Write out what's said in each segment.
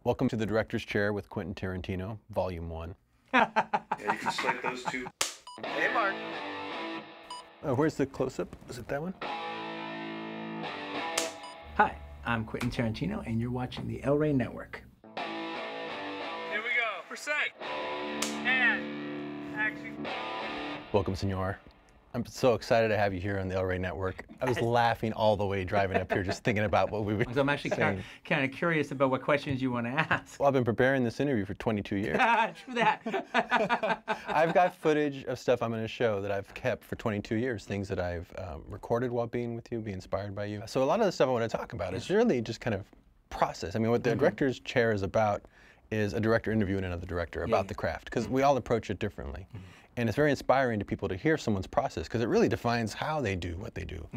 Welcome to the Director's Chair with Quentin Tarantino, Volume 1. Yeah, you can select those two. Hey, Mark. Where's the close-up? Is it that one? Hi, I'm Quentin Tarantino, and you're watching the El Rey Network. Here we go. We're set. And action. Welcome, Senor. I'm so excited to have you here on the El Rey Network. I was laughing all the way driving up here just thinking about what we were So I'm actually kind of curious about what questions you want to ask. Well, I've been preparing this interview for 22 years. True that. I've got footage of stuff I'm going to show that I've kept for 22 years, things that I've recorded while being with you, being inspired by you. So a lot of the stuff I want to talk about is really just kind of process. I mean, what the Director's Chair is about is a director interviewing another director about the craft, because we all approach it differently. And it's very inspiring to people to hear someone's process, because it really defines how they do what they do.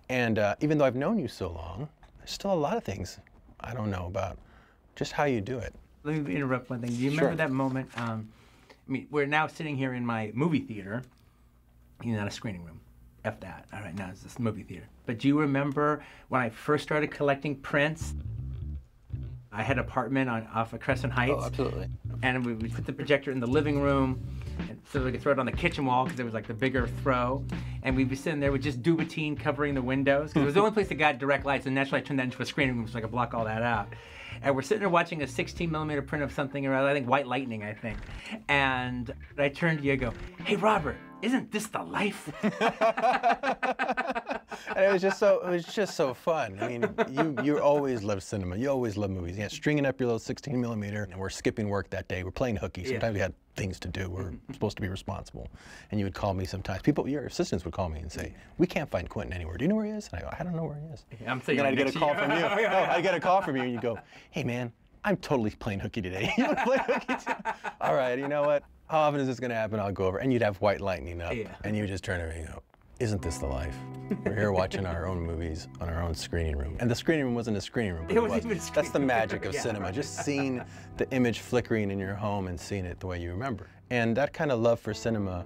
And even though I've known you so long, there's still a lot of things I don't know about just how you do it. Let me interrupt one thing. Do you remember that moment? I mean, we're now sitting here in my movie theater, not a screening room. F that. All right, now it's this movie theater. But do you remember when I first started collecting prints? I had an apartment off of Crescent Heights. Oh, absolutely. And we put the projector in the living room, and so we could throw it on the kitchen wall because it was like the bigger throw. And we'd be sitting there with just Dubatine covering the windows, because it was the only place that got direct lights, and naturally I turned that into a screening room so I could block all that out. And we're sitting there watching a 16mm print of something around, I think, White Lightning, I think. And I turned to you and go, "Hey, Robert, isn't this the life?" And it was just so fun. I mean, you always love cinema. You always love movies. Yeah, stringing up your little 16mm, and we're skipping work that day. We're playing hooky. Sometimes we had things to do. We're supposed to be responsible. And you would call me sometimes. Your assistants would call me and say, "We can't find Quentin anywhere. Do you know where he is?" And I go, "I don't know where he is." I'm saying, and I'd get a call from you. No, I'd get a call from you, and you go, "Hey, man, I'm totally playing hooky today." You want to play hooky too? All right, you know what? How often is this going to happen? I'll go over. And you'd have White Lightning up, and you would just turn around and go, "Isn't this the life? We're here watching our own movies on our own screening room." And the screening room wasn't a screening room, but it was. That's the magic of cinema, just seeing the image flickering in your home and seeing it the way you remember. And that kind of love for cinema,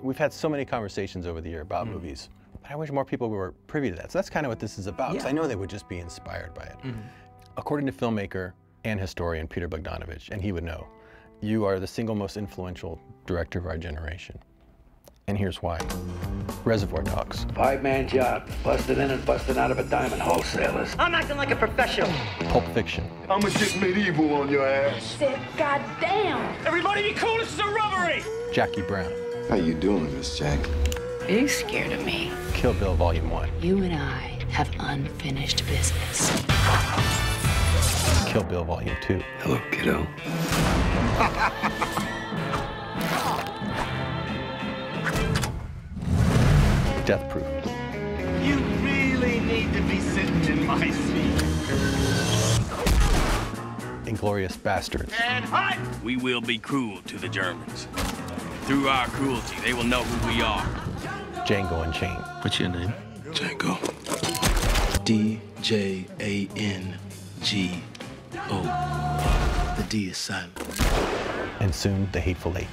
we've had so many conversations over the year about movies, but I wish more people were privy to that. So that's kind of what this is about, because I know they would just be inspired by it. According to filmmaker and historian Peter Bogdanovich, and he would know, you are the single most influential director of our generation. And here's why. Reservoir Dogs. Five-man job, busted in and busted out of a diamond wholesalers. I'm acting like a professional. Pulp Fiction. I'ma get medieval on your ass. Said, goddamn. Everybody be cool, this is a robbery! Jackie Brown. How you doing, Miss Jackie? Are you scared of me? Kill Bill Volume 1. You and I have unfinished business. Kill Bill Volume 2. Hello, kiddo. Death Proof. You really need to be sitting in my seat. Inglourious Bastards. And hot! We will be cruel to the Germans. Through our cruelty, they will know who we are. Django Unchained. What's your name? Django. D-J-A-N-G-O. The D is silent. And soon, The Hateful Eight.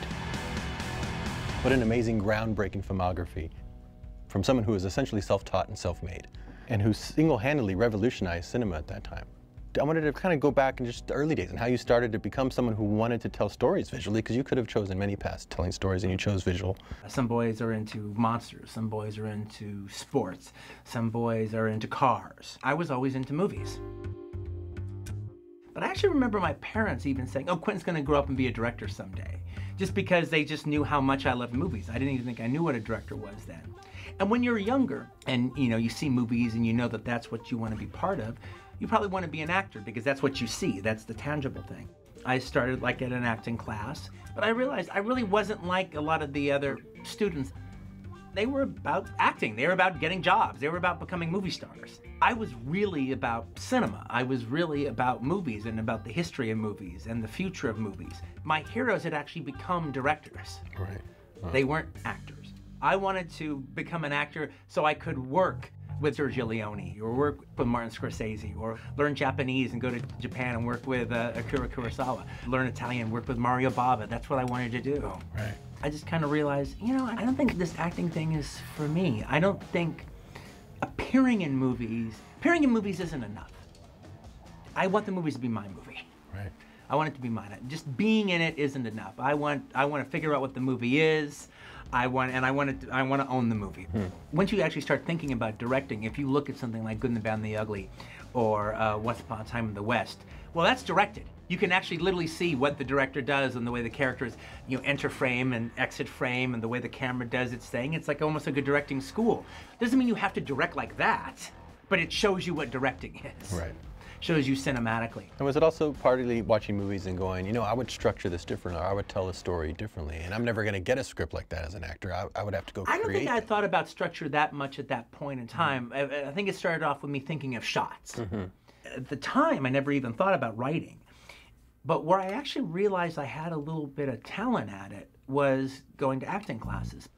What an amazing, groundbreaking filmography from someone who was essentially self-taught and self-made, and who single-handedly revolutionized cinema at that time. I wanted to kind of go back in just the early days and how you started to become someone who wanted to tell stories visually, because you could have chosen many paths telling stories, and you chose visual. Some boys are into monsters, some boys are into sports, some boys are into cars. I was always into movies. But I actually remember my parents even saying, "Oh, Quentin's gonna grow up and be a director someday," just because they just knew how much I loved movies. I didn't even think I knew what a director was then. And when you're younger and you see movies and you know that that's what you want to be part of, you probably want to be an actor because that's what you see, that's the tangible thing. I started like at an acting class, but I realized I really wasn't like a lot of the other students. They were about acting, they were about getting jobs, they were about becoming movie stars. I was really about cinema. I was really about movies and about the history of movies and the future of movies. My heroes had actually become directors. Right. They weren't actors. I wanted to become an actor so I could work with Sergio Leone, or work with Martin Scorsese, or learn Japanese and go to Japan and work with Akira Kurosawa, learn Italian, work with Mario Bava. That's what I wanted to do. Right. I just kind of realized, I don't think this acting thing is for me. I don't think appearing in movies isn't enough. I want the movies to be my movie. Right. I want it to be mine. Just being in it isn't enough. I want to figure out what the movie is. I want to own the movie. Once you actually start thinking about directing, if you look at something like Good and the Bad and the Ugly, or Once Upon a Time in the West, well, that's directed. You can actually literally see what the director does and the way the characters, enter frame and exit frame, and the way the camera does its thing. It's like almost like a directing school. Doesn't mean you have to direct like that, but it shows you what directing is. Right. Shows you cinematically. And was it also partly watching movies and going, I would structure this differently, or I would tell a story differently, and I'm never going to get a script like that as an actor. I would have to go create I don't think I it. thought about structure that much at that point in time. I think it started off with me thinking of shots. At the time, I never even thought about writing. But where I actually realized I had a little bit of talent at it was going to acting classes.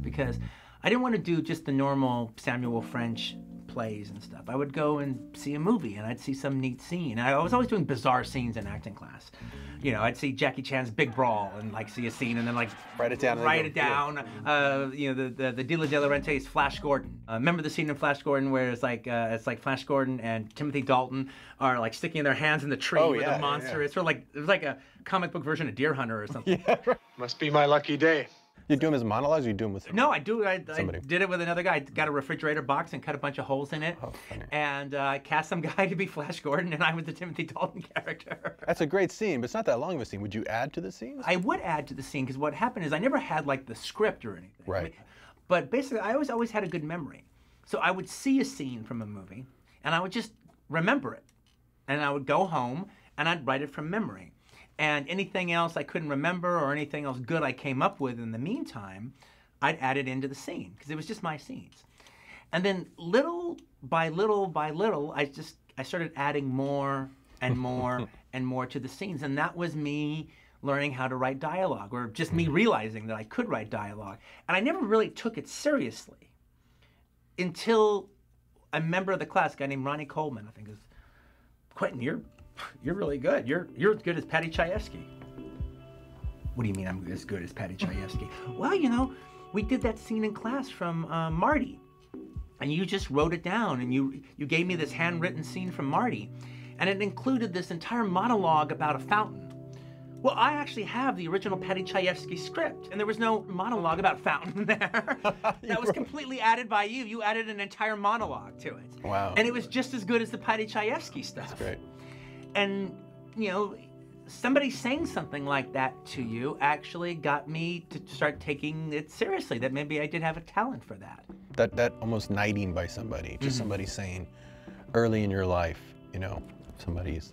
Because I didn't want to do just the normal Samuel French plays and stuff. I would go and see a movie and I'd see some neat scene. I was always doing bizarre scenes in acting class. I'd see Jackie Chan's Big Brawl and see a scene and then write it down. The Dilla De Laurentiis Flash Gordon. Remember the scene in Flash Gordon where it's like Flash Gordon and Timothy Dalton are sticking their hands in the tree with a monster. It's sort of it was like a comic book version of Deer Hunter or something. Must be my lucky day. You do them as monologues, or you do them with somebody? No, I do. I did it with another guy. I got a refrigerator box and cut a bunch of holes in it. Oh, funny. And I cast some guy to be Flash Gordon, and I was the Timothy Dalton character. That's a great scene, but it's not that long of a scene. Would you add to the scenes? I would add to the scene, because what happened is I never had the script or anything. Right. But basically, I always had a good memory. So I would see a scene from a movie, and I would just remember it. And I would go home, and I'd write it from memory. And anything else I couldn't remember or anything else good I came up with in the meantime, I'd add it into the scene, because it was just my scenes. And then little by little by little, I started adding more and more and more to the scenes. And that was me learning how to write dialogue, or just me realizing that I could write dialogue. And I never really took it seriously until a member of the class, a guy named Ronnie Coleman, I think, is, Quentin, you're really good. You're as good as Patty Chayefsky. What do you mean I'm as good as Patty Chayefsky? Well, we did that scene in class from Marty, and you just wrote it down, and you gave me this handwritten scene from Marty, and it included this entire monologue about a fountain. Well, I actually have the original Patty Chayefsky script, and there was no monologue about fountain there. That was completely added by you. You added an entire monologue to it. Wow. And it was just as good as the Patty Chayefsky stuff. That's great. And, somebody saying something like that to you actually got me to start taking it seriously, that maybe I did have a talent for that. That almost knighting by somebody, just somebody saying early in your life, somebody's,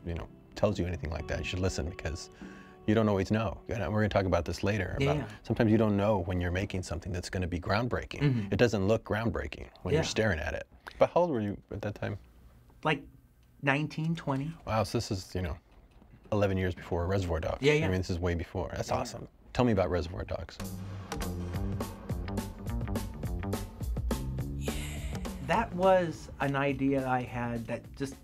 tells you anything like that, you should listen, because you don't always know. And we're going to talk about this later. Sometimes you don't know when you're making something that's going to be groundbreaking. It doesn't look groundbreaking when you're staring at it. But how old were you at that time? 19, 20. Wow, so this is, 11 years before Reservoir Dogs. Yeah. I mean, this is way before. That's awesome. Tell me about Reservoir Dogs. That was an idea I had that just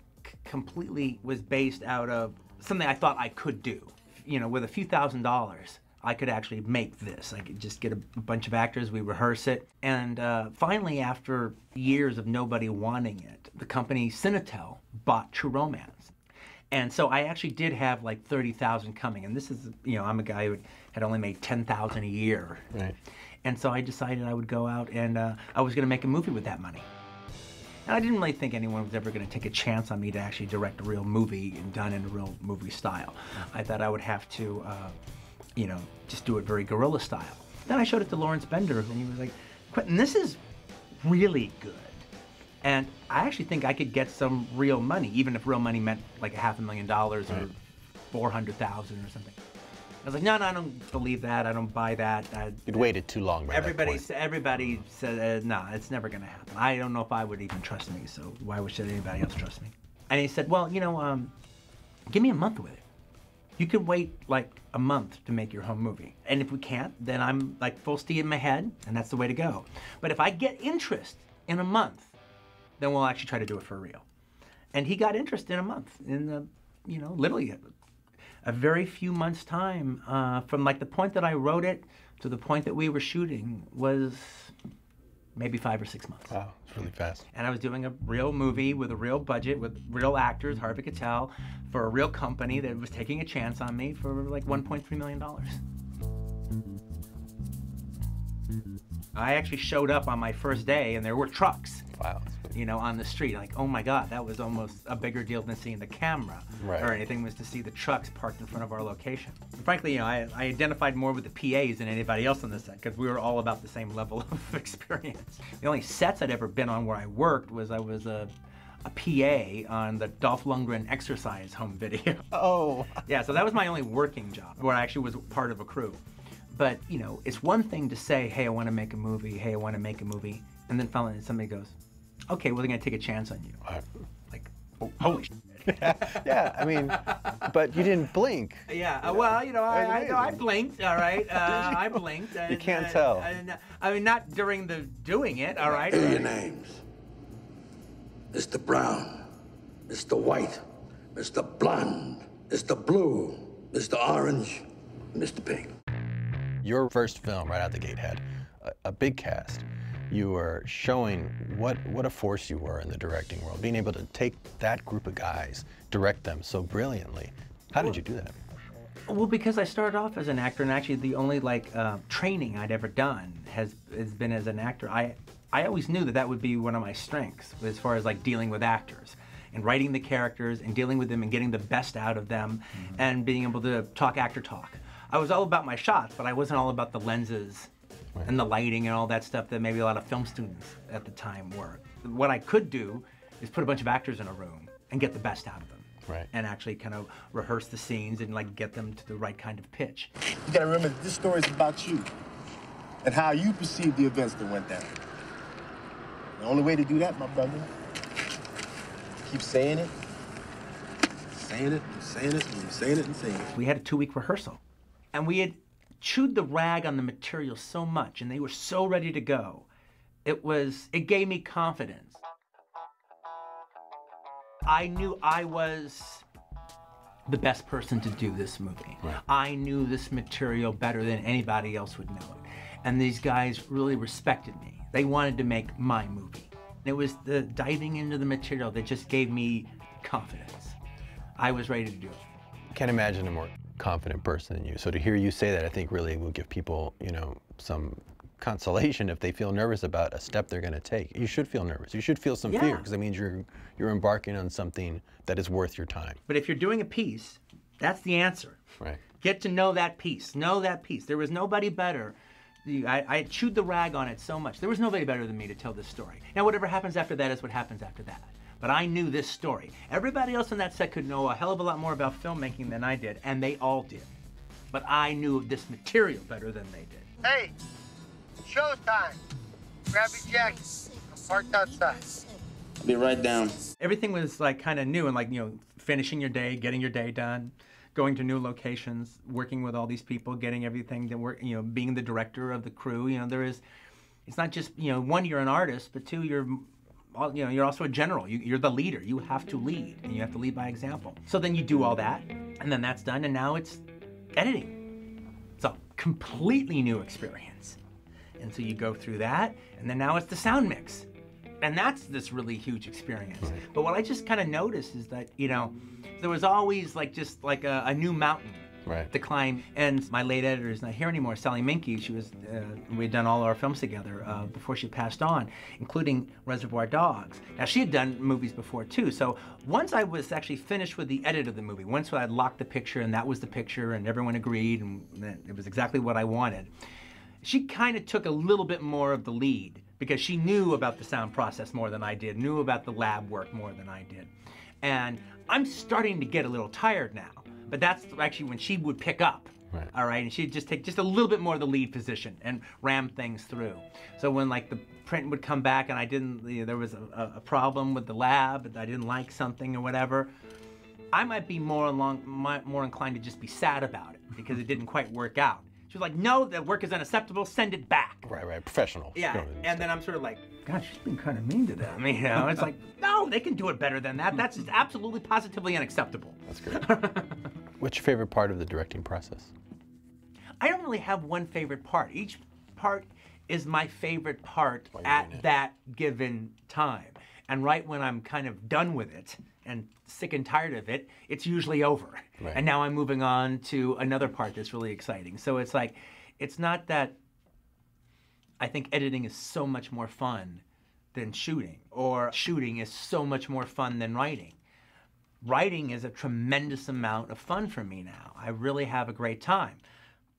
completely was based out of something I thought I could do. With a few $1,000s, I could actually make this. I could just get a bunch of actors, we rehearse it. And finally, after years of nobody wanting it, the company Cinetel bought True Romance. And so I actually did have 30,000 coming. And this is, I'm a guy who had only made 10,000 a year. Right. And so I decided I would go out and I was going to make a movie with that money. And I didn't really think anyone was ever going to take a chance on me to actually direct a real movie and done in a real movie style. I thought I would have to, just do it very guerrilla style. Then I showed it to Lawrence Bender, and he was like, Quentin, this is really good. And I actually think I could get some real money, even if real money meant $500,000 or $400,000 or something. I was like, no, I don't believe that. I don't buy that. You'd waited too long by everybody that point. Everybody said, no, it's never going to happen. I don't know if I would even trust me, so why should anybody else trust me? And he said, well, give me a month with it. You could wait a month to make your home movie. And if we can't, then I'm full steam ahead, and that's the way to go. But if I get interest in a month, then we'll actually try to do it for real. And he got interest in a month, in literally a very few months' time. From the point that I wrote it to the point that we were shooting was maybe 5 or 6 months. Wow, it's really fast. And I was doing a real movie with a real budget, with real actors, Harvey Keitel, for a real company that was taking a chance on me for like $1.3 million. I actually showed up on my first day and there were trucks. Wow. You know, on the street. Like, oh my God, that was almost a bigger deal than seeing the camera or anything, was to see the trucks parked in front of our location. And frankly, you know, I identified more with the PAs than anybody else on the set because we were all about the same level of experience. The only sets I'd ever been on where I worked was I was a PA on the Dolph Lundgren exercise home video. Oh. Yeah, so that was my only working job where I actually was part of a crew. But, you know, it's one thing to say, hey, I want to make a movie, hey, I want to make a movie, and then finally somebody goes, okay, well, they're going to take a chance on you. Like, oh, holy shit. Yeah, I mean, but you didn't blink. Yeah, well, you know, I blinked, all right? I blinked. You can't tell. I mean, not during the doing it, all right? Here are your names. Mr. Brown, Mr. White, Mr. Blonde, Mr. Blue, Mr. Orange, Mr. Pink. Your first film right out the gate had a big cast. You were showing what a force you were in the directing world, being able to take that group of guys, direct them so brilliantly. How did you do that? Well, because I started off as an actor, and actually the only training I'd ever done has been as an actor. I always knew that would be one of my strengths as far as like dealing with actors and writing the characters and dealing with them and getting the best out of them and being able to talk actor talk. I was all about my shots, but I wasn't all about the lenses and the lighting and all that stuff that maybe a lot of film students at the time were. What I could do is put a bunch of actors in a room and get the best out of them. Right. And actually kind of rehearse the scenes and like get them to the right kind of pitch. You gotta remember that this story is about you and how you perceive the events that went down. The only way to do that, my brother, keep saying it, saying it, and saying it, and saying it, and saying it. We had a 2-week rehearsal. And we had chewed the rag on the material so much, and they were so ready to go. It gave me confidence. I knew I was the best person to do this movie. Right. I knew this material better than anybody else would know it. And these guys really respected me. They wanted to make my movie. It was the diving into the material that just gave me confidence. I was ready to do it. Can't imagine a more confident person than you. So to hear you say that, I think really will give people, you know, some consolation if they feel nervous about a step they're going to take. You should feel nervous. You should feel some fear, because that means you're embarking on something that is worth your time. But if you're doing a piece, that's the answer. Right. Get to know that piece. Know that piece. There was nobody better. I chewed the rag on it so much. There was nobody better than me to tell this story. Now, whatever happens after that is what happens after that. But I knew this story. Everybody else on that set could know a hell of a lot more about filmmaking than I did, and they all did. But I knew this material better than they did. Hey, showtime. Grab your jacket. I'm parked outside. I'll be right down. Everything was like kind of new and like, you know, finishing your day, getting your day done, going to new locations, working with all these people, getting everything that we're, you know, being the director of the crew. You know, it's not just, you know, one, you're an artist, but two, you're also a general. You're the leader. You have to lead, and you have to lead by example. So then you do all that, and then that's done, and now it's editing. It's a completely new experience. And so you go through that, and then now it's the sound mix. And that's this really huge experience. Right. But what I just kind of noticed is that, you know, there was always like just like a new mountain to climb. And my late editor is not here anymore, Sally Minke. She was, we had done all our films together before she passed on, including Reservoir Dogs. Now, she had done movies before too. So once I was actually finished with the edit of the movie, once I locked the picture and that was the picture and everyone agreed and it was exactly what I wanted, she kind of took a little bit more of the lead because she knew about the sound process more than I did, knew about the lab work more than I did. And I'm starting to get a little tired now. But that's actually when she would pick up, all right? And she'd just take just a little bit more of the lead position and ram things through. So when like the print would come back and I didn't, you know, there was a problem with the lab, and I didn't like something or whatever, I might be more inclined to just be sad about it because it didn't quite work out. She was like, no, that work is unacceptable, send it back. Right, professional. Yeah, and then I'm sort of like, gosh, she's been kind of mean to them, you know? It's like, no, they can do it better than that. That's absolutely, positively unacceptable. That's great. What's your favorite part of the directing process? I don't really have one favorite part. Each part is my favorite part at that given time. And right when I'm kind of done with it and sick and tired of it, it's usually over. Right. And now I'm moving on to another part that's really exciting. So it's like, it's not that I think editing is so much more fun than shooting, or shooting is so much more fun than writing. Writing is a tremendous amount of fun for me now. I really have a great time.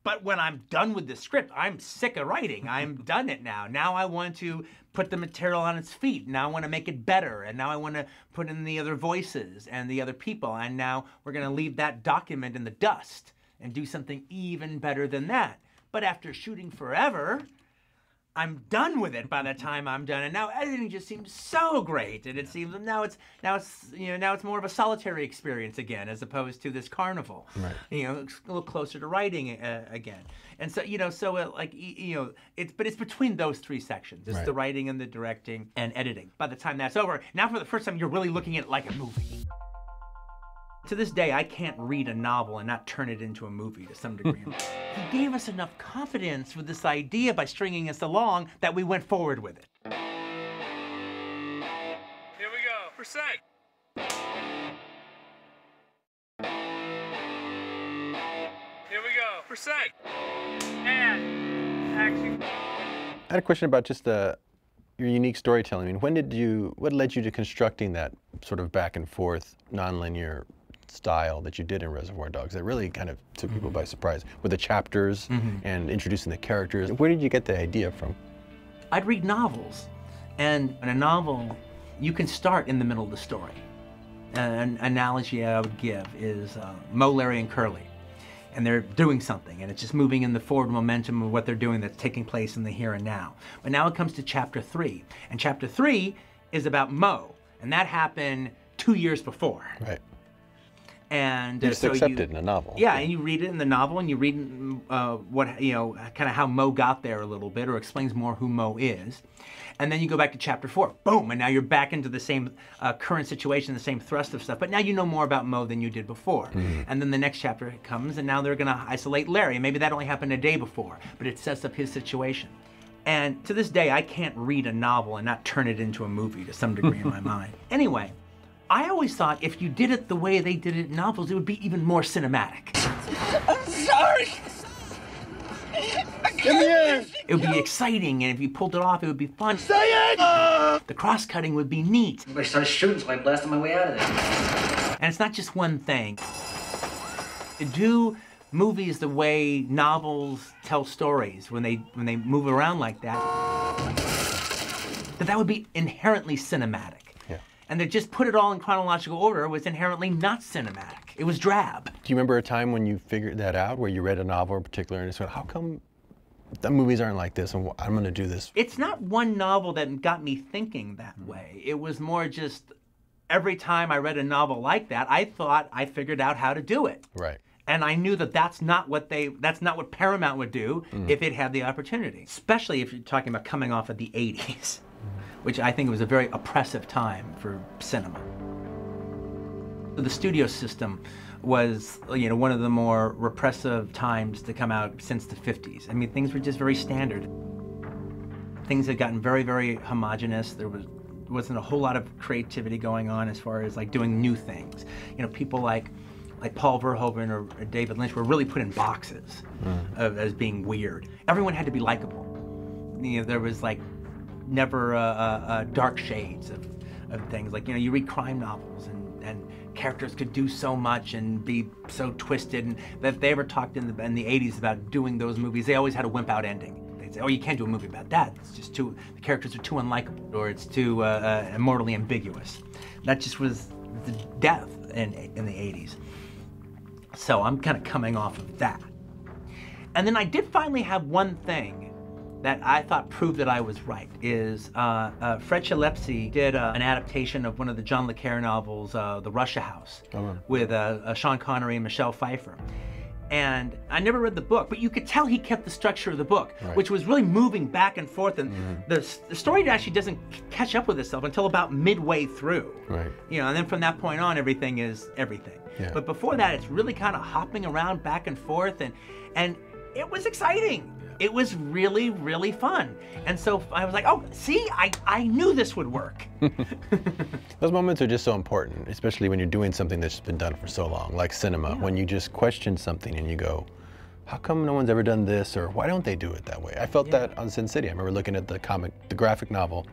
But when I'm done with the script, I'm sick of writing. I'm done it now. Now I want to put the material on its feet. Now I want to make it better. And now I want to put in the other voices and the other people. And now we're going to leave that document in the dust and do something even better than that. But after shooting forever, I'm done with it by the time I'm done, and now editing just seems so great, and it seems now it's more of a solitary experience again, as opposed to this carnival. Right. You know, it's a little closer to writing again, and so it's between those three sections. It's the writing and the directing and editing. By the time that's over, now for the first time you're really looking at it like a movie. To this day, I can't read a novel and not turn it into a movie to some degree. He gave us enough confidence with this idea by stringing us along that we went forward with it. Here we go. For set. Here we go. For set. And action. I had a question about just your unique storytelling. I mean, what led you to constructing that sort of back and forth, nonlinear style that you did in Reservoir Dogs that really kind of took people by surprise with the chapters and introducing the characters? Where did you get the idea from? I'd read novels, and in a novel, you can start in the middle of the story. An analogy I would give is Moe, Larry, and Curly. And they're doing something, and it's just moving in the forward momentum of what they're doing that's taking place in the here and now. But now it comes to chapter 3, and chapter 3 is about Moe, and that happened 2 years before. Right. And you just accept it in a novel. Yeah, and you read it in the novel, and you read kind of how Moe got there a little bit, or explains more who Moe is. And then you go back to chapter 4, boom, and now you're back into the same current situation, the same thrust of stuff, but now you know more about Moe than you did before. And then the next chapter comes, and now they're gonna isolate Larry. Maybe that only happened a day before, but it sets up his situation. And to this day, I can't read a novel and not turn it into a movie to some degree in my mind. Anyway, I always thought if you did it the way they did it in novels, it would be even more cinematic. I'm sorry. Come here. It would be exciting, and if you pulled it off, it would be fun. Say it! The cross-cutting would be neat. I started shooting, so I blasted my way out of there. And it's not just one thing. To do movies the way novels tell stories, when they move around like that, that would be inherently cinematic. And to just put it all in chronological order was inherently not cinematic. It was drab. Do you remember a time when you figured that out, where you read a novel in particular and you said, how come the movies aren't like this and I'm going to do this? It's not one novel that got me thinking that way. It was more just every time I read a novel like that, I thought I figured out how to do it. Right. And I knew that that's not what Paramount would do if it had the opportunity, especially if you're talking about coming off of the 80s. Which I think was a very oppressive time for cinema. The studio system was, one of the more repressive times to come out since the 50s. I mean, things were just very standard. Things had gotten very, very homogenous. There wasn't a whole lot of creativity going on as far as doing new things. People like Paul Verhoeven or David Lynch were really put in boxes as being weird. Everyone had to be likable. There was never dark shades of things. You read crime novels and characters could do so much and be so twisted, and if they ever talked in the 80s about doing those movies, they always had a wimp out ending. They'd say, oh, you can't do a movie about that. It's just the characters are too unlikable, or it's too immortally ambiguous. That just was the death in the 80s. So I'm kind of coming off of that. And then I did finally have one thing that I thought proved that I was right, is Fred Shalepsy did an adaptation of one of the John le Carré novels, The Russia House, with Sean Connery and Michelle Pfeiffer. And I never read the book, but you could tell he kept the structure of the book, which was really moving back and forth, and the story actually doesn't catch up with itself until about midway through. Right. And then from that point on, everything is everything. Yeah. But before that, it's really kind of hopping around back and forth, and it was exciting. It was really, really fun. And so I was like, oh, see, I knew this would work. Those moments are just so important, especially when you're doing something that's been done for so long, like cinema, when you just question something and you go, how come no one's ever done this, or why don't they do it that way? I felt that on Sin City. I remember looking at the graphic novel,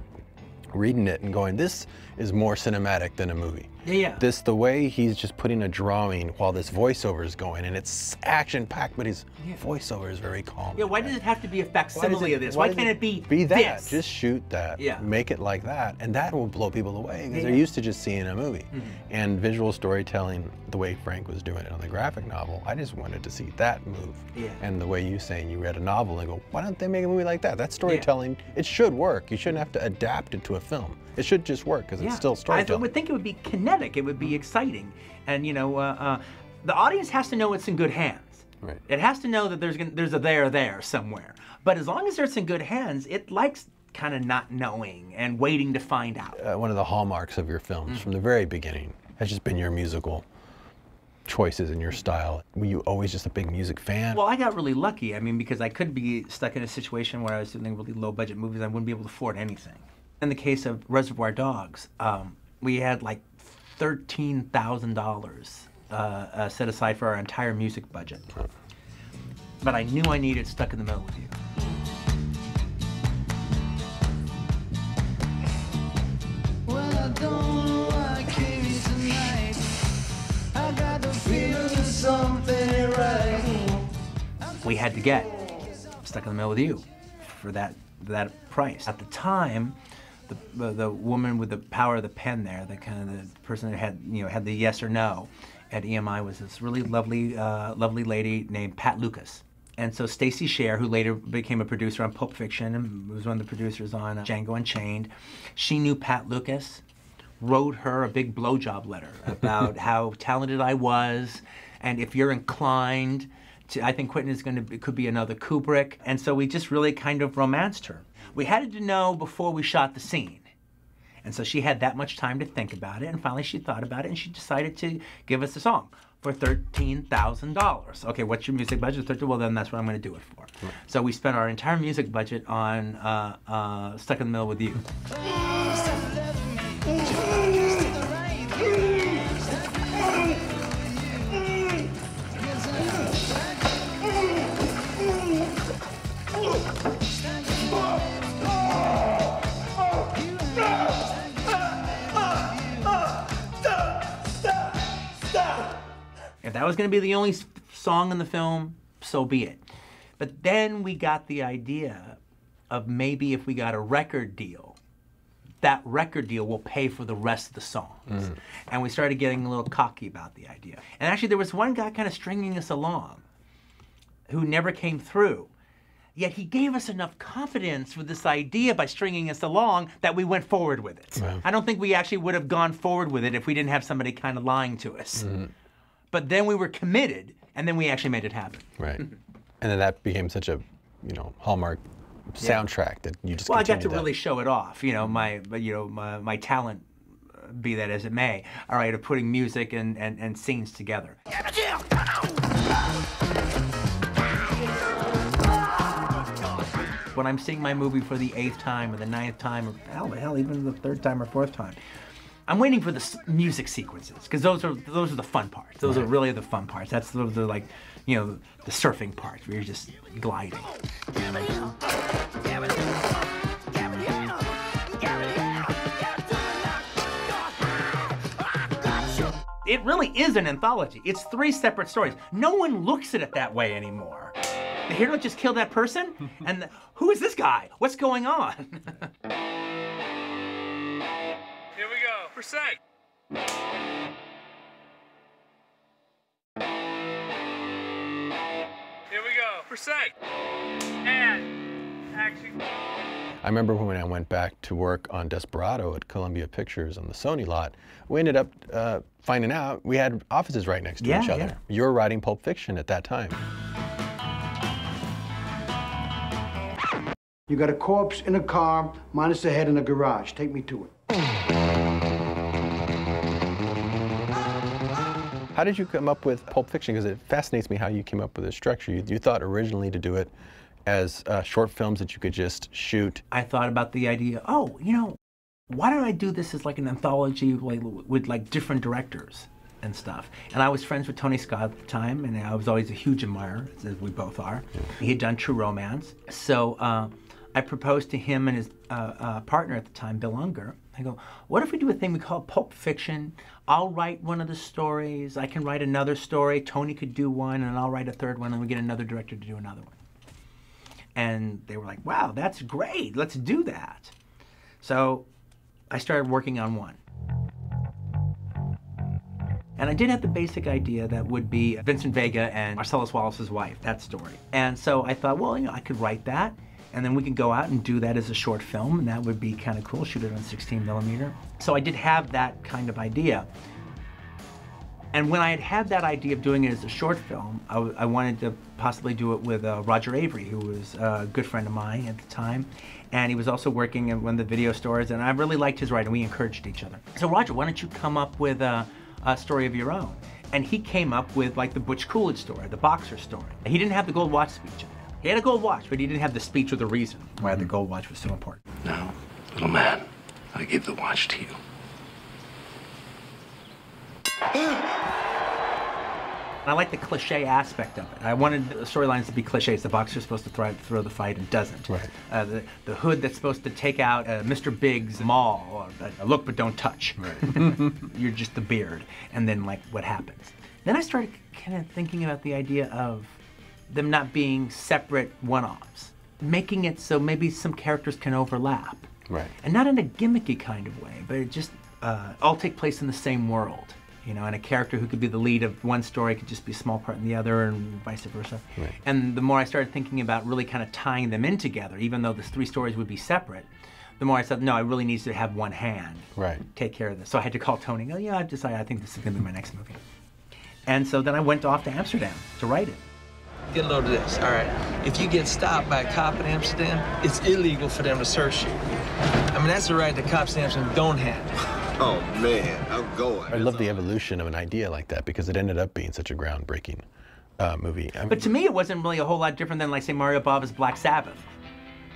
reading it and going, this is more cinematic than a movie. The way he's just putting a drawing while this voiceover is going, and it's action-packed, but his voiceover is very calm. Why does it have to be a facsimile of this? Why can't it be that? This? Just shoot that. Make it like that, and that will blow people away, because they're used to just seeing a movie. And visual storytelling, the way Frank was doing it on the graphic novel, I just wanted to see that move. And the way you saying you read a novel and go, why don't they make a movie like that? That's storytelling. It should work. You shouldn't have to adapt it to a film. It should just work, because it's still storytelling. I would think it would be kinetic. It would be exciting. And the audience has to know it's in good hands. It has to know that there's a there somewhere. But as long as it's in good hands, it likes kind of not knowing and waiting to find out. One of the hallmarks of your films from the very beginning has just been your musical choices and your style. Were you always just a big music fan? Well, I got really lucky. I mean, because I could be stuck in a situation where I was doing really low budget movies and I wouldn't be able to afford anything. In the case of Reservoir Dogs, we had like $13,000 set aside for our entire music budget. But I knew I needed Stuck in the Middle with You. Well, I don't know why I came here tonight. I got the feeling that something ain't right. We had to get Stuck in the Middle with You for that price. At the time, the woman with the power of the pen there, the person that had the yes or no at EMI was this really lovely lady named Pat Lucas. And so Stacey Sher, who later became a producer on Pulp Fiction and was one of the producers on Django Unchained, she knew Pat Lucas, wrote her a big blowjob letter about how talented I was, and if you're inclined to, I think Quentin could be another Kubrick. And so we just really kind of romanced her. We had to know before we shot the scene. And so she had that much time to think about it, and finally she thought about it and she decided to give us a song for $13,000. Okay, what's your music budget? Well, then that's what I'm going to do it for. So we spent our entire music budget on Stuck in the Middle with You. If that was going to be the only song in the film, so be it. But then we got the idea of maybe if we got a record deal, that record deal will pay for the rest of the songs. And we started getting a little cocky about the idea. And actually there was one guy kind of stringing us along who never came through. Yet he gave us enough confidence with this idea by stringing us along that we went forward with it. I don't think we actually would have gone forward with it if we didn't have somebody kind of lying to us. But then we were committed, and then we actually made it happen. And then that became such a, hallmark soundtrack that you just. Well, I got to really show it off. My talent, be that as it may. All right, of putting music and scenes together. When I'm seeing my movie for the 8th time or the 9th time, or hell, even the 3rd time or 4th time, I'm waiting for the music sequences, because those are the fun parts. Those are really the fun parts. Those are like, the surfing parts where you're just gliding. It really is an anthology. It's 3 separate stories. No one looks at it that way anymore. The hero just killed that person, and who is this guy? What's going on? Here we go. Percent. Here we go. Percent. And action. I remember when I went back to work on Desperado at Columbia Pictures on the Sony lot, we ended up finding out we had offices right next to each other. You were writing Pulp Fiction at that time. You got a corpse in a car, minus the head in a garage. Take me to it. How did you come up with Pulp Fiction? Because it fascinates me how you came up with this structure. You thought originally to do it, as short films that you could just shoot? I thought about the idea, oh, you know, why don't I do this as like an anthology with like different directors and stuff? And I was friends with Tony Scott at the time, and I was always a huge admirer, as we both are. He had done True Romance. So I proposed to him and his partner at the time, Bill Unger. I go, what if we do a thing we call Pulp Fiction? I'll write one of the stories, I can write another story, Tony could do one, and I'll write a third one, and we get another director to do another one. And they were like, wow, that's great, let's do that. So I started working on one. And I did have the basic idea that would be Vincent Vega and Marcellus Wallace's wife, that story. And so I thought, well, you know, I could write that, and then we could go out and do that as a short film, and that would be kind of cool, shoot it on 16mm. So I did have that kind of idea. And when I had that idea of doing it as a short film, I wanted to possibly do it with Roger Avery, who was a good friend of mine at the time. And he was also working in one of the video stores, and I really liked his writing. We encouraged each other. So Roger, why don't you come up with a story of your own? And he came up with like the Butch Coolidge story, the boxer story. He didn't have the gold watch speech in there. He had a gold watch, but he didn't have the speech or the reason why the gold watch was so important. Now, little man, I give the watch to you. I like the cliche aspect of it. I wanted the storylines to be cliches. The boxer's supposed to throw the fight and doesn't. Right. The hood that's supposed to take out Mr. Big's maul, or look but don't touch. Right. You're just the beard. And then like what happens? Then I started kind of thinking about the idea of them not being separate one-offs. Making it so maybe some characters can overlap. Right. And not in a gimmicky kind of way, but it just all take place in the same world. You know, and a character who could be the lead of one story could just be a small part in the other, and vice versa. Right. And the more I started thinking about really kind of tying them in together, even though the three stories would be separate, the more I said, no, I really need to have one hand take care of this. So I had to call Tony and go, yeah, I've decided I think this is going to be my next movie. And so then I went off to Amsterdam to write it. Get a load of this, all right? If you get stopped by a cop in Amsterdam, it's illegal for them to search you. I mean, that's the right the cops in Amsterdam don't have. Oh, man, I'm going. I love the evolution of an idea like that because it ended up being such a groundbreaking movie. But to me, it wasn't really a whole lot different than, like, say, Mario Bava's Black Sabbath,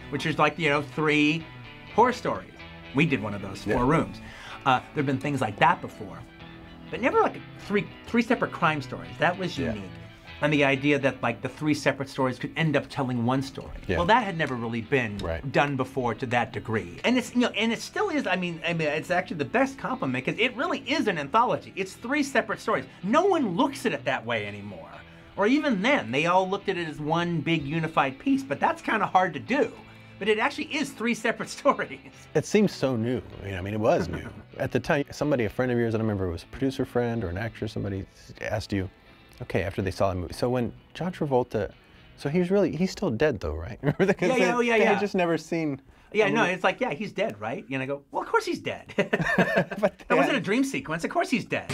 which is like, you know, 3 horror stories. We did one of those, 4 rooms. There have been things like that before, but never like three separate crime stories. That was unique. And the idea that like the 3 separate stories could end up telling one story. Well, that had never really been done before to that degree. And it's, you know, and it still is, I mean, it's actually the best compliment because it really is an anthology. It's 3 separate stories. No one looks at it that way anymore. Or even then, they all looked at it as one big unified piece, but that's kind of hard to do. But it actually is 3 separate stories. It seems so new. I mean, it was new. At the time, somebody, a friend of yours, I don't remember, it was a producer friend or an actor, somebody asked you, okay, after they saw the movie. So when John Travolta, so he's still dead though, right? They had just never seen. Yeah, no, it's like, yeah, he's dead, right? And I go, well, of course he's dead. That wasn't a dream sequence, of course he's dead.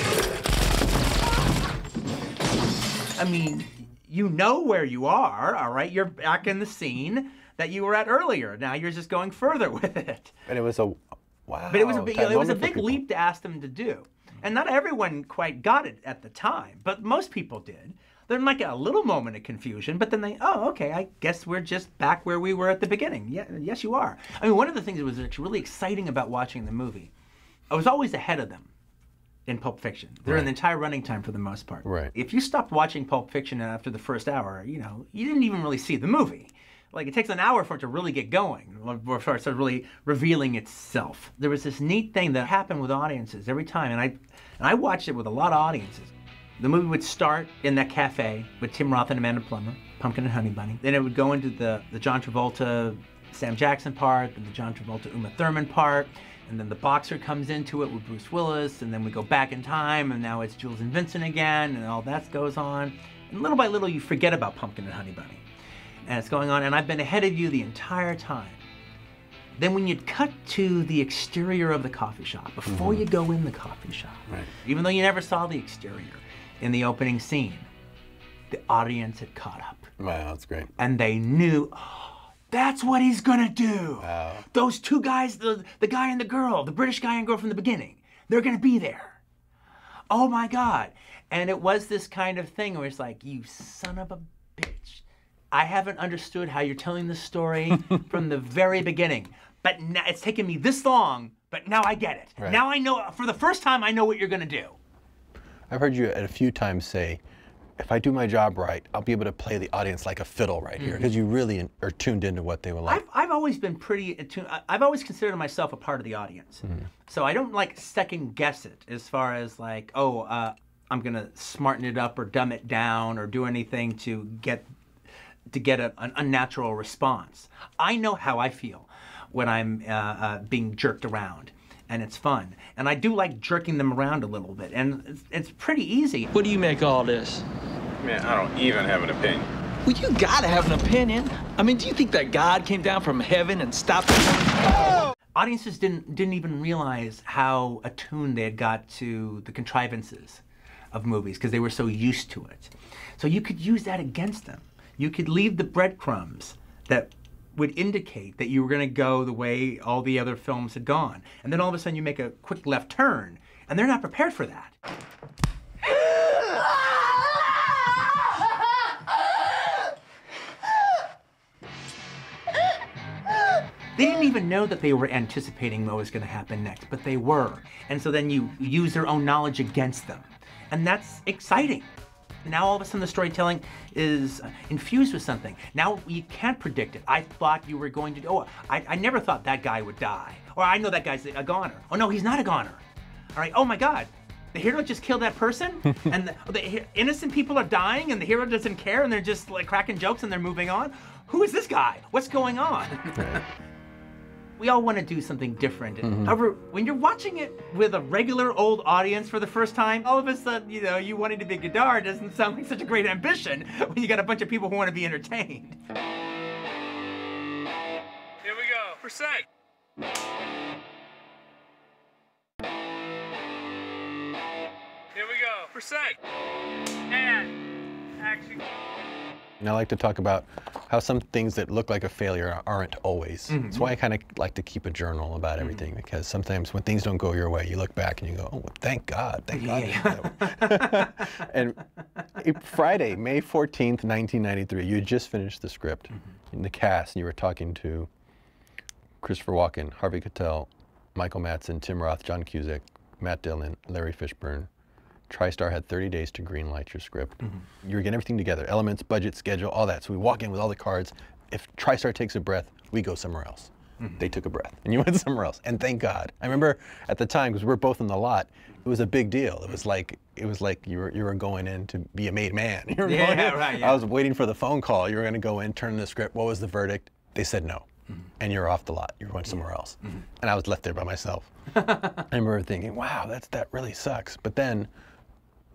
I mean, you know where you are, all right? You're back in the scene that you were at earlier. Now you're just going further with it. And it was a, wow. But it was a big leap to ask them to do. And not everyone quite got it at the time, but most people did. There might get a little moment of confusion, but then oh, okay, I guess we're just back where we were at the beginning. Yeah, yes, you are. I mean, one of the things that was actually really exciting about watching the movie, I was always ahead of them in Pulp Fiction. They're in the entire running time for the most part. Right. If you stopped watching Pulp Fiction after the first hour, you know, you didn't even really see the movie. Like, it takes an hour for it to really get going, or for it to really revealing itself. There was this neat thing that happened with audiences every time, and I watched it with a lot of audiences. The movie would start in that cafe with Tim Roth and Amanda Plummer, Pumpkin and Honey Bunny. Then it would go into the John Travolta, Sam Jackson part, and the John Travolta, Uma Thurman part, and then the boxer comes into it with Bruce Willis, and then we go back in time, and now it's Jules and Vincent again, and all that goes on. And little by little, you forget about Pumpkin and Honey Bunny. And it's going on, and I've been ahead of you the entire time. Then when you'd cut to the exterior of the coffee shop, before you go in the coffee shop, even though you never saw the exterior in the opening scene, the audience had caught up. Wow, that's great. And they knew, oh, that's what he's gonna do. Wow. Those 2 guys, the guy and the girl, the British guy and girl from the beginning, they're gonna be there. Oh my God. And it was this kind of thing where it's like, you son of a bitch. I haven't understood how you're telling this story from the very beginning. But now, it's taken me this long, but now I get it. Right. Now I know, for the first time, I know what you're gonna do. I've heard you a few times say, if I do my job right, I'll be able to play the audience like a fiddle right here, because you really are tuned into what they were like. I've always been pretty attuned. I've always considered myself a part of the audience. So I don't like second guess it as far as like, oh, I'm gonna smarten it up or dumb it down or do anything to get an unnatural response. I know how I feel when I'm being jerked around. And it's fun. And I do like jerking them around a little bit. And it's pretty easy. What do you make of all this? Man, I don't even have an opinion. Well, you gotta have an opinion. I mean, do you think that God came down from heaven and stopped them? Audiences didn't even realize how attuned they had got to the contrivances of movies because they were so used to it. So you could use that against them. You could leave the breadcrumbs that would indicate that you were going to go the way all the other films had gone. And then all of a sudden you make a quick left turn, and they're not prepared for that. They didn't even know that they were anticipating what was going to happen next, but they were. And so then you use their own knowledge against them. And that's exciting. Now all of a sudden the storytelling is infused with something. Now you can't predict it. I thought you were going to, oh, I never thought that guy would die. Or I know that guy's a goner. Oh no, he's not a goner. All right, oh my God, the hero just killed that person? And the innocent people are dying and the hero doesn't care and they're just like cracking jokes and they're moving on? Who is this guy? What's going on? We all want to do something different. However, when you're watching it with a regular old audience for the first time, all of a sudden, you know, you wanting to be Godard doesn't sound like such a great ambition when you got a bunch of people who want to be entertained. Here we go. Percent. Here we go. Percent. And action. And I like to talk about how some things that look like a failure aren't always. That's why I kind of like to keep a journal about everything, because sometimes when things don't go your way, you look back and you go, oh, thank God, thank God. And Friday, May 14th, 1993, you had just finished the script in the cast, and you were talking to Christopher Walken, Harvey Keitel, Michael Madsen, Tim Roth, John Cusack, Matt Dillon, Larry Fishburne. TriStar had 30 days to greenlight your script. You were getting everything together, elements, budget, schedule, all that. So we walk in with all the cards. If TriStar takes a breath, we go somewhere else. They took a breath, and you went somewhere else. And thank God. I remember at the time, because we were both in the lot, it was a big deal. It was like you were going in to be a made man. You were going in. Right. I was waiting for the phone call. You were going to go in, turn in the script. What was the verdict? They said no. And you're off the lot. You're going somewhere else. And I was left there by myself. I remember thinking, wow, that really sucks. But then,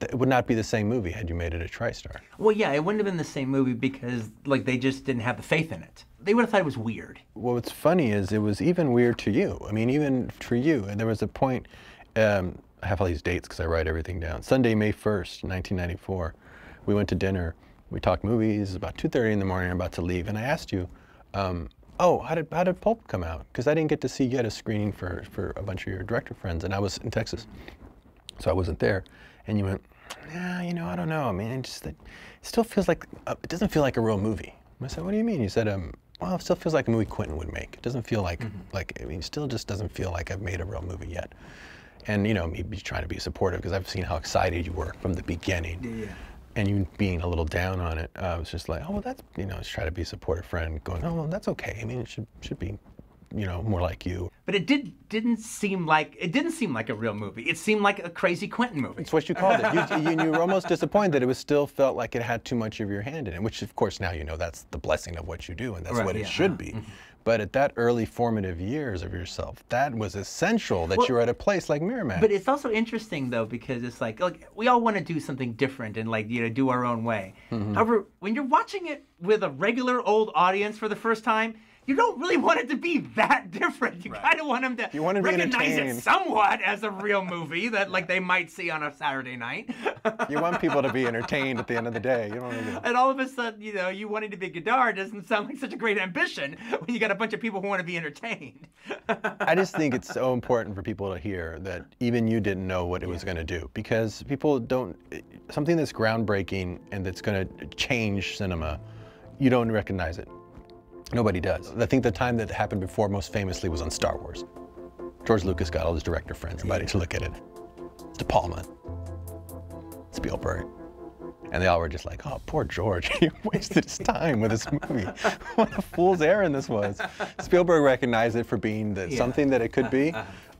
it would not be the same movie had you made it a TriStar. Well, yeah, it wouldn't have been the same movie because like they just didn't have the faith in it. They would have thought it was weird. Well, what's funny is it was even weird to you. I mean, even for you. And there was a point, I have all these dates because I write everything down. Sunday, May 1st, 1994, we went to dinner. We talked movies. About 2:30 in the morning, I'm about to leave. And I asked you, oh, how did Pulp come out? Because I didn't get to see you at a screening for a bunch of your director friends. And I was in Texas, so I wasn't there. And you went, yeah, you know, I don't know. I mean, it still feels like, it doesn't feel like a real movie. I said, what do you mean? You said, well, it still feels like a movie Quentin would make. It doesn't feel like, I mean, it still just doesn't feel like I've made a real movie yet. And, you know, me trying to be supportive because I've seen how excited you were from the beginning. Yeah. And you being a little down on it, I was just like, oh, well, that's, you know, just try to be a supportive friend going, oh, well, that's okay. I mean, it should be, you know, more like you. But it didn't seem like a real movie. It seemed like a crazy Quentin movie. It's what you called it. You were almost disappointed that it still felt like it had too much of your hand in it, which of course now you know that's the blessing of what you do and that's what it should be. But at that early formative years of yourself, that was essential that you were at a place like Miramax. But it's also interesting though because it's like we all want to do something different and like, you know, do our own way. However, when you're watching it with a regular old audience for the first time, you don't really want it to be that different. You kind of want them to recognize it somewhat as a real movie that like they might see on a Saturday night. You want people to be entertained at the end of the day. You don't even... And all of a sudden, you know, you wanting to be Godard doesn't sound like such a great ambition when you got a bunch of people who want to be entertained. I just think it's so important for people to hear that even you didn't know what it was going to do, because people don't, something that's groundbreaking and that's going to change cinema, you don't recognize it. Nobody does. I think the time that happened before most famously was on Star Wars. George Lucas got all his director friends, everybody to look at it. De Palma, Spielberg. And they all were just like, oh, poor George, he wasted his time with this movie. What a fool's errand this was. Spielberg recognized it for being something that it could be.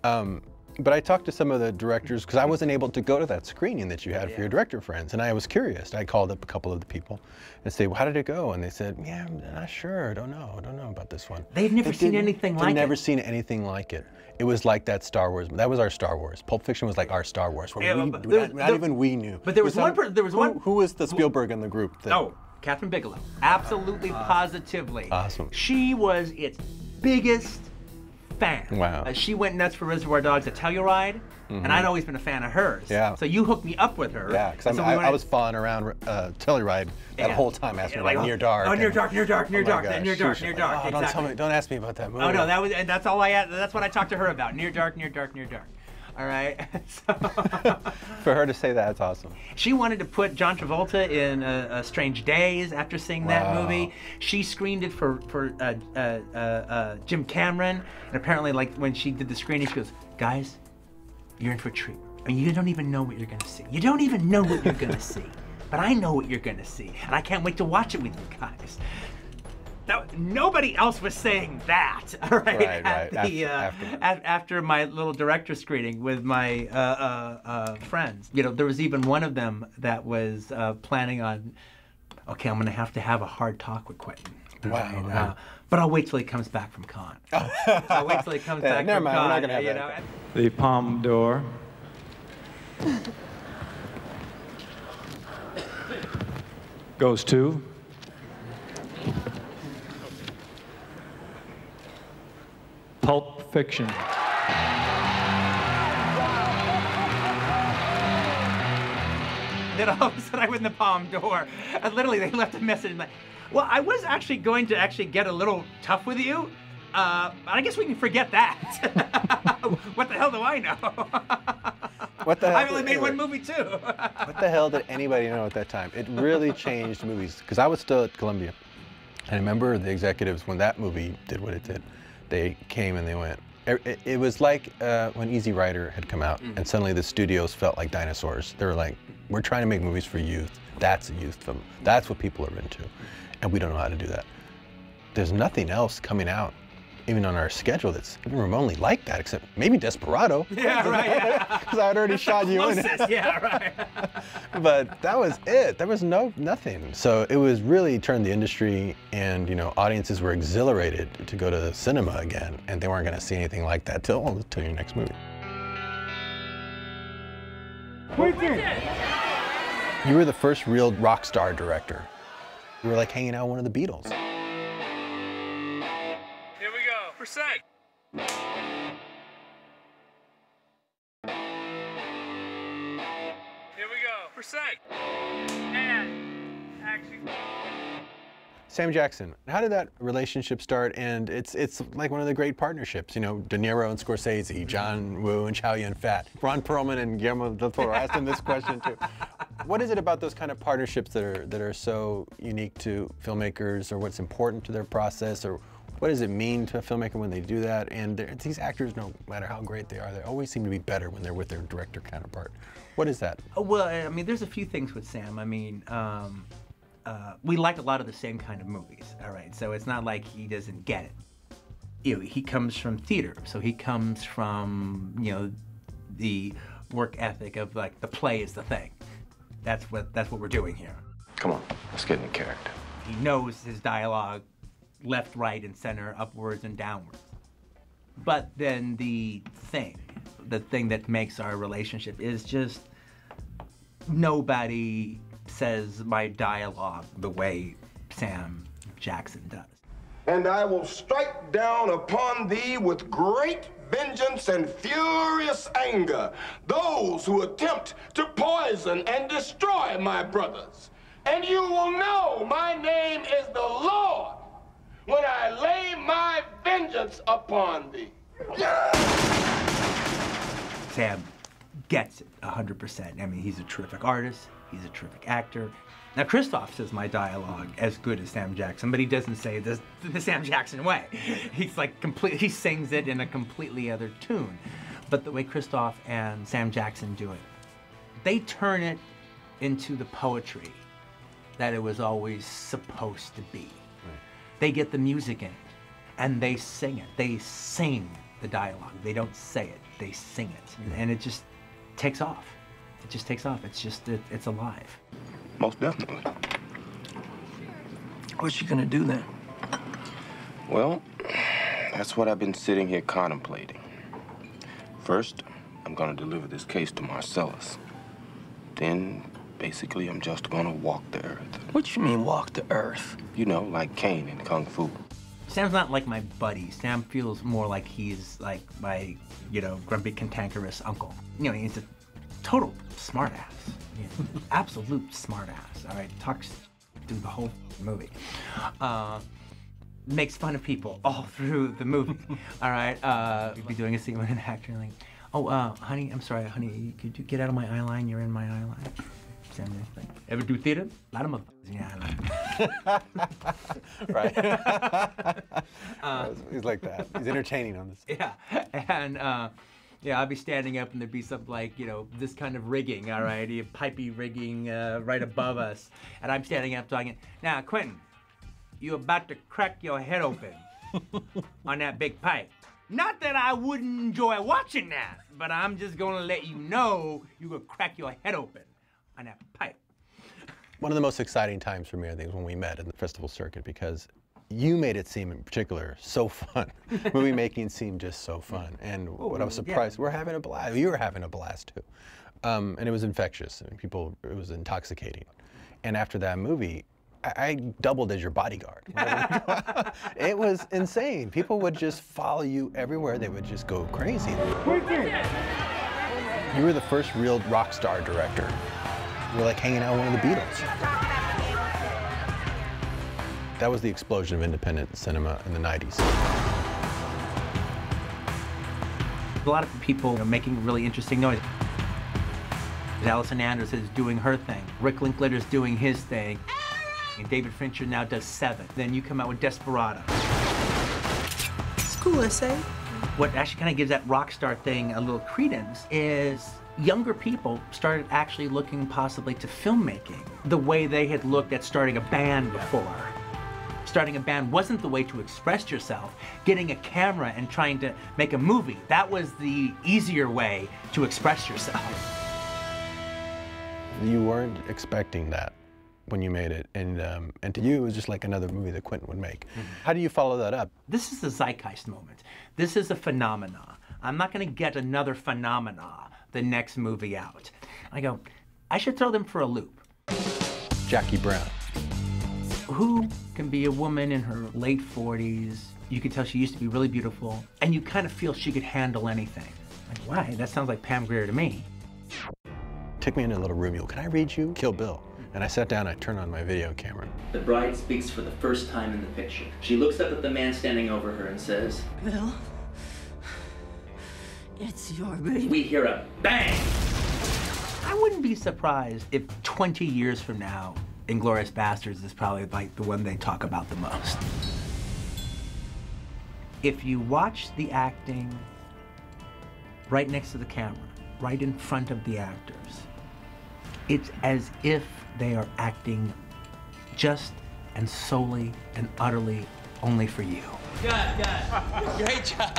But I talked to some of the directors, because I wasn't able to go to that screening that you had for your director friends, and I was curious. I called up a couple of the people and said, well, how did it go? And they said, yeah, I'm not sure, I don't know about this one. They've never seen anything like it. They've never seen anything like it. It was like that Star Wars. That was our Star Wars. Pulp Fiction was like our Star Wars. Where not even we knew. But there was one. Who was the Spielberg in the group? Oh, Catherine Bigelow. Absolutely, positively. Awesome. She was its biggest fan. Wow. She went nuts for Reservoir Dogs, a Telluride, and I'd always been a fan of hers. Yeah. So you hooked me up with her. Yeah, because I was following around Telluride that whole time, asking about Near Dark. Oh, Near Dark, Near Dark, Near Dark, Near Dark, Near Dark. Oh, Exactly. don't ask me about that movie. Oh no, that's all I had. That's what I talked to her about. Near Dark, Near Dark, Near Dark. All right. For her to say that, that's awesome. She wanted to put John Travolta in Strange Days after seeing that movie. She screened it for Jim Cameron, and apparently, like when she did the screening, she goes, "Guys, you're in for a treat. I mean, you don't even know what you're gonna see. You don't even know what you're gonna see, but I know what you're gonna see, and I can't wait to watch it with you guys." Nobody else was saying that, all right? After my little director screening with my friends. You know, there was even one of them that was planning on, okay, I'm gonna have to have a hard talk with Quentin. Wow. But I'll wait till he comes back from Cannes. I'll wait till he comes back never from mind, Cannes. we're not gonna have that. The Palme d'Or goes to Pulp Fiction. Then all of a sudden I win the Palme d'Or. And literally they left a message like, well, I was actually going to get a little tough with you. But I guess we can forget that. What the hell do I know? What the hell? I've only made one movie too. What the hell did anybody know at that time? It really changed movies, because I was still at Columbia. And I remember the executives, when that movie did what it did, they came and they went. It was like when Easy Rider had come out, and suddenly the studios felt like dinosaurs. They were like, we're trying to make movies for youth. That's a youth film. That's what people are into. And we don't know how to do that. There's nothing else coming out, even on our schedule, that's even remotely like that, except maybe Desperado. Yeah, right, yeah. Because I had already shot you in it. Yeah, right. But that was it. There was nothing. So it was really turned the industry, and audiences were exhilarated to go to the cinema again, and they weren't going to see anything like that till your next movie. You were the first real rock star director. You were like hanging out with one of the Beatles. Here we go. Percent. Here we go. Percent. And action. Sam Jackson, how did that relationship start? And it's like one of the great partnerships, De Niro and Scorsese, John Woo and Chow Yun-Fat, Ron Perlman and Guillermo del Toro. I asked him this question too. What is it about those kind of partnerships that are so unique to filmmakers, or what's important to their process, or what does it mean to a filmmaker when they do that? And these actors, no matter how great they are, they always seem to be better when they're with their director counterpart. What is that? Well, I mean, there's a few things with Sam. I mean, we like a lot of the same kind of movies, all right? So it's not like he doesn't get it. He comes from theater, so he comes from, the work ethic of like the play is the thing. That's what we're doing here. Come on, let's get into character. He knows his dialogue, left, right, and center, upwards and downwards. But then the thing that makes our relationship is just nobody says my dialogue the way Sam Jackson does. And I will strike down upon thee with great vengeance and furious anger those who attempt to poison and destroy my brothers. And you will know my name is the Lord when I lay my vengeance upon thee. Sam gets it 100%. I mean, he's a terrific artist. He's a terrific actor. Now, Christoph says my dialogue as good as Sam Jackson, but he doesn't say this the Sam Jackson way. He's like he sings it in a completely other tune. But the way Christoph and Sam Jackson do it, they turn it into the poetry that it was always supposed to be. Right. They get the music in it, and they sing it. They sing the dialogue. They don't say it, they sing it. And it just takes off. It just takes off. It's just, it's alive. Most definitely. What you gonna do then? Well, that's what I've been sitting here contemplating. First, I'm gonna deliver this case to Marcellus. Then, basically, I'm just gonna walk the earth. What you mean, walk the earth? You know, like Caine in Kung Fu. Sam's not like my buddy. Sam feels more like he's like my, you know, grumpy, cantankerous uncle. You know, he's a total smartass. You know, absolute smartass. All right, talks through the whole movie. Makes fun of people all through the movie. All right, we'd be doing a scene with an actor like, oh, honey, I'm sorry, honey, could you get out of my eye line? You're in my eye line. Sam, like, ever do theater? A lot of motherfuckers in your eye line. Right. He's like that. He's entertaining on this. Yeah, and yeah, I'd be standing up and there'd be something like, you know, this kind of rigging, all right, pipey rigging right above us. And I'm standing up talking, now, Quentin, you're about to crack your head open on that big pipe. Not that I wouldn't enjoy watching that, but I'm just gonna let you know you're gonna crack your head open on that pipe. One of the most exciting times for me, I think, is when we met in the festival circuit, because you made it seem, in particular, so fun. Movie making seemed just so fun. And what I was surprised, we're having a blast. You were having a blast, too. And it was infectious. I mean, it was intoxicating. And after that movie, I doubled as your bodyguard. It was insane. People would just follow you everywhere. They would just go crazy. You were the first real rock star director. You were like hanging out with one of the Beatles. That was the explosion of independent cinema in the 90s. A lot of people are making really interesting noise. Allison Anders is doing her thing. Rick Linklater's doing his thing. And David Fincher now does 7. Then you come out with Desperado. It's cool, I say. What actually kind of gives that rock star thing a little credence is younger people started actually looking possibly to filmmaking the way they had looked at starting a band before. Starting a band wasn't the way to express yourself. Getting a camera and trying to make a movie, that was the easier way to express yourself. You weren't expecting that when you made it, and to you, it was just like another movie that Quentin would make. Mm-hmm. How do you follow that up? This is the zeitgeist moment. This is a phenomena. I'm not gonna get another phenomena the next movie out. I go, I should throw them for a loop. Jackie Brown. Who can be a woman in her late 40s? You could tell she used to be really beautiful, and you kind of feel she could handle anything. Like, why? That sounds like Pam Grier to me. Took me into a little room. You go, can I read you? Kill Bill. And I sat down, I turned on my video camera. The bride speaks for the first time in the picture. She looks up at the man standing over her and says, Bill, it's your baby. We hear a bang! I wouldn't be surprised if 20 years from now, Inglourious Basterds is probably like the one they talk about the most. If you watch the acting right next to the camera, right in front of the actors, it's as if they are acting just and solely and utterly only for you. Good. Great job.